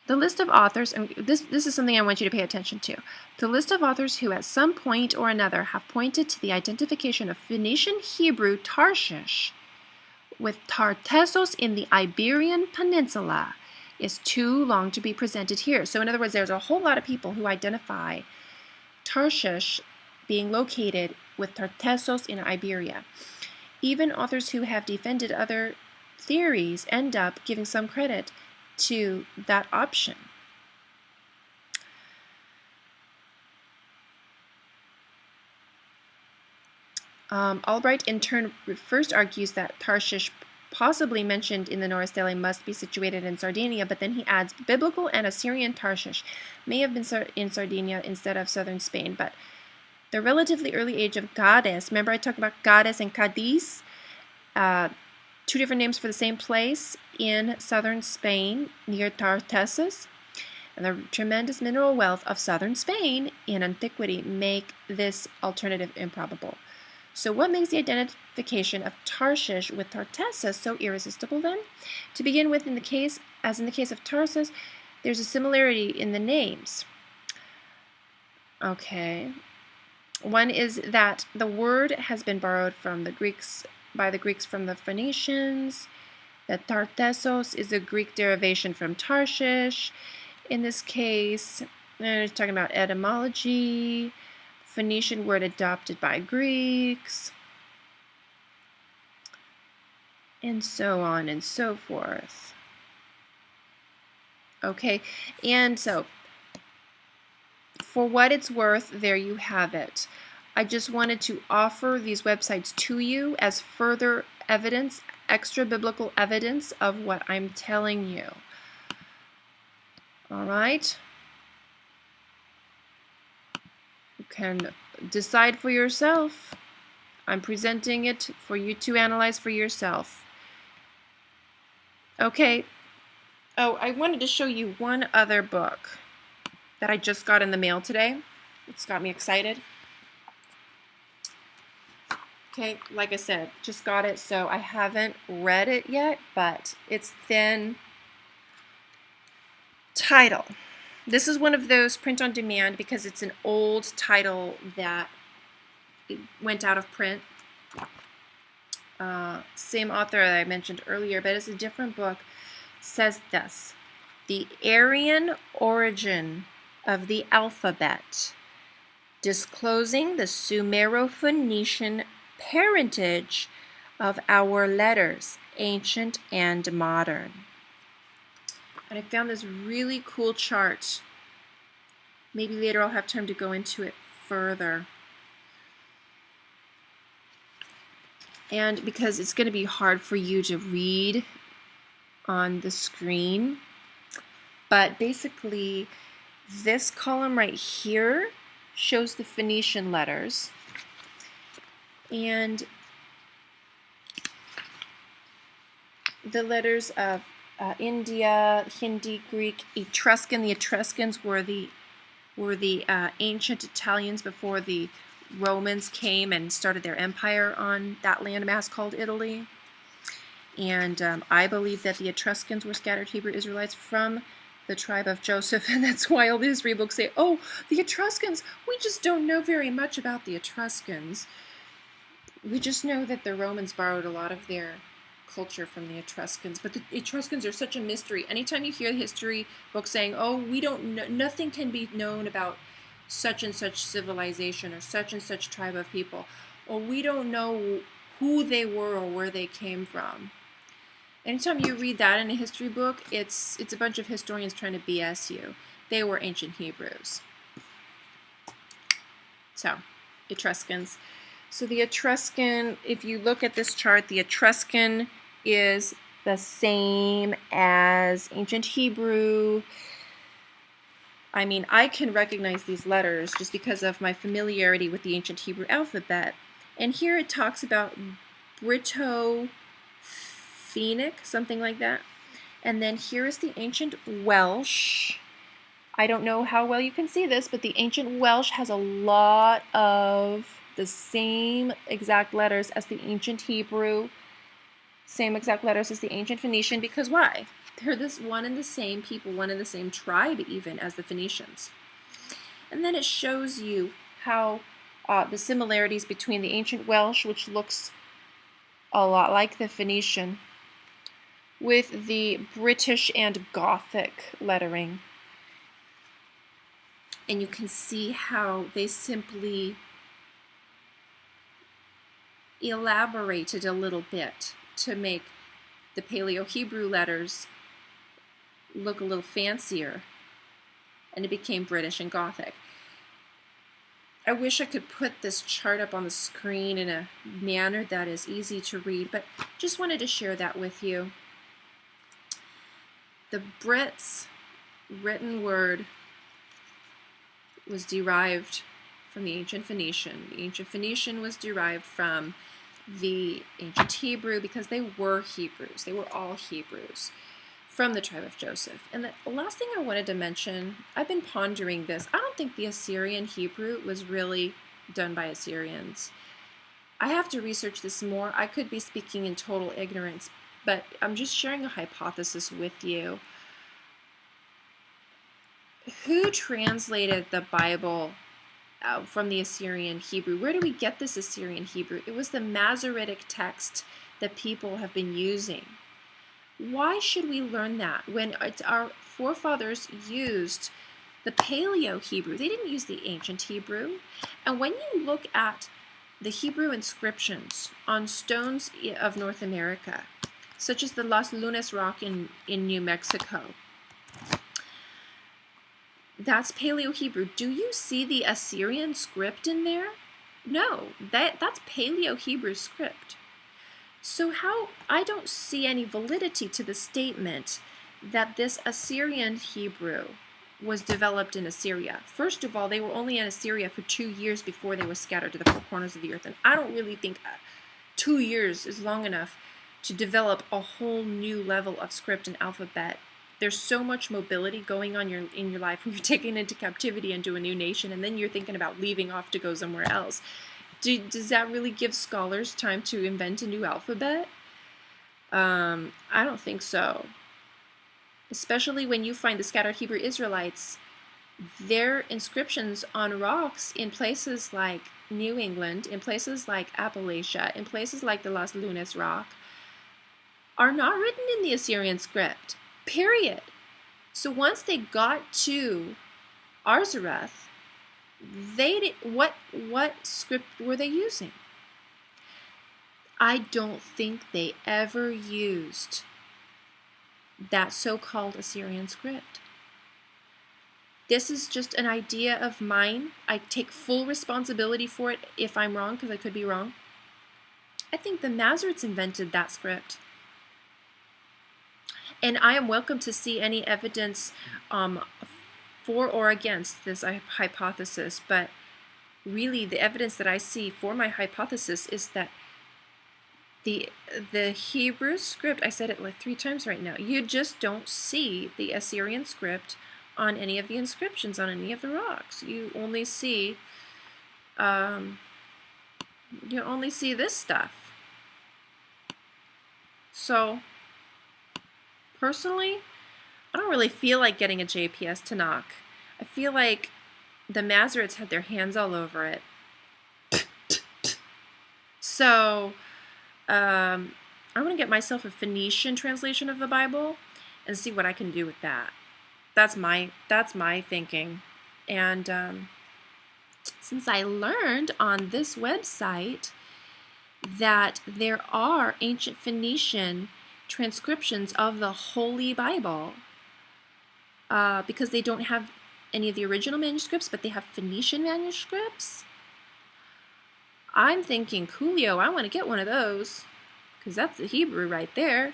The list of authors, and this is something I want you to pay attention to. The list of authors who at some point or another have pointed to the identification of Phoenician Hebrew Tarshish with Tartessos in the Iberian Peninsula is too long to be presented here. So in other words, there's a whole lot of people who identify Tarshish being located with Tartessos in Iberia. Even authors who have defended other theories end up giving some credit to that option. Albright in turn first argues that Tarshish, possibly mentioned in the Norris Daily, must be situated in Sardinia, but then he adds biblical and Assyrian Tarshish may have been in Sardinia instead of southern Spain, but the relatively early age of Gades, remember I talked about Gades and Cadiz, two different names for the same place in southern Spain near Tartessos, and the tremendous mineral wealth of southern Spain in antiquity make this alternative improbable. So what makes the identification of Tarshish with Tartessos so irresistible then? To begin with, as in the case of Tarsus, there's a similarity in the names. Okay. One is that the word has been borrowed from the Greeks, by the Greeks from the Phoenicians, that Tartessos is a Greek derivation from Tarshish. In this case, we're talking about etymology, Phoenician word adopted by Greeks, and so on and so forth. Okay, and so for what it's worth, there you have it. I just wanted to offer these websites to you as further evidence, extra biblical evidence of what I'm telling you. All right? You can decide for yourself. I'm presenting it for you to analyze for yourself. Okay. Oh, I wanted to show you one other book that I just got in the mail today. It's got me excited. Okay, like I said, just got it, so I haven't read it yet, but it's thin. Title. This is one of those print on demand because it's an old title that went out of print. Same author that I mentioned earlier, but it's a different book. Says this: The Aryan Origin of the Alphabet, Disclosing the Sumero-Phoenician Parentage of Our Letters, Ancient and Modern. And I found this really cool chart. Maybe later I'll have time to go into it further. And because it's going to be hard for you to read on the screen, but basically this column right here shows the Phoenician letters, and the letters of India, Hindi, Greek, Etruscan. The Etruscans were the ancient Italians before the Romans came and started their empire on that landmass called Italy. And I believe that the Etruscans were scattered Hebrew Israelites from the tribe of Joseph, and that's why all the history books say, oh, the Etruscans, we just don't know very much about the Etruscans. We just know that the Romans borrowed a lot of their culture from the Etruscans, but the Etruscans are such a mystery. Anytime you hear the history books saying, oh, we don't know, nothing can be known about such and such civilization or such and such tribe of people, or we don't know who they were or where they came from. Anytime you read that in a history book, it's a bunch of historians trying to BS you. They were ancient Hebrews. So, Etruscans. So the Etruscan, if you look at this chart, the Etruscan is the same as ancient Hebrew. I mean, I can recognize these letters just because of my familiarity with the ancient Hebrew alphabet. And here it talks about Britto-Phoenicic, something like that. And then here is the ancient Welsh. I don't know how well you can see this, but the ancient Welsh has a lot of the same exact letters as the ancient Hebrew, same exact letters as the ancient Phoenician, because why? They're this one and the same people, one and the same tribe even as the Phoenicians. And then it shows you how the similarities between the ancient Welsh, which looks a lot like the Phoenician, with the British and Gothic lettering. And you can see how they simply elaborated a little bit to make the Paleo-Hebrew letters look a little fancier, and it became British and Gothic. I wish I could put this chart up on the screen in a manner that is easy to read, but just wanted to share that with you. The Brits' written word was derived from the ancient Phoenician. The ancient Phoenician was derived from the ancient Hebrew because they were Hebrews. They were all Hebrews from the tribe of Joseph. And the last thing I wanted to mention, I've been pondering this. I don't think the Assyrian Hebrew was really done by Assyrians. I have to research this more. I could be speaking in total ignorance, but I'm just sharing a hypothesis with you. Who translated the Bible from the Assyrian Hebrew? Where do we get this Assyrian Hebrew? It was the Masoretic text that people have been using. Why should we learn that when our forefathers used the Paleo Hebrew? They didn't use the ancient Hebrew. And when you look at the Hebrew inscriptions on stones of North America, such as the Las Lunas rock in New Mexico, that's Paleo Hebrew. Do you see the Assyrian script in there? No, that's Paleo Hebrew script. So I don't see any validity to the statement that this Assyrian Hebrew was developed in Assyria. First of all, they were only in Assyria for 2 years before they were scattered to the four corners of the earth. And I don't really think 2 years is long enough to develop a whole new level of script and alphabet. There's so much mobility going on in your life when you're taken into captivity into a new nation, and then you're thinking about leaving off to go somewhere else. Does that really give scholars time to invent a new alphabet? I don't think so. Especially when you find the scattered Hebrew Israelites, their inscriptions on rocks in places like New England, in places like Appalachia, in places like the Las Lunas rock, are not written in the Assyrian script, period. So once they got to Arzareth, what script were they using? I don't think they ever used that so-called Assyrian script. This is just an idea of mine. I take full responsibility for it if I'm wrong, because I could be wrong. I think the Masoretes invented that script. And I am welcome to see any evidence for or against this hypothesis, but really the evidence that I see for my hypothesis is that the Hebrew script, I said it like 3 times right now, you just don't see the Assyrian script on any of the inscriptions on any of the rocks. You only see this stuff. So personally, I don't really feel like getting a JPS Tanakh. I feel like the Masoretes had their hands all over it. So I'm going to get myself a Phoenician translation of the Bible and see what I can do with that. That's my thinking. And since I learned on this website that there are ancient Phoenician transcriptions of the Holy Bible, because they don't have any of the original manuscripts, but they have Phoenician manuscripts, I'm thinking, coolio, I want to get one of those, because that's the Hebrew right there.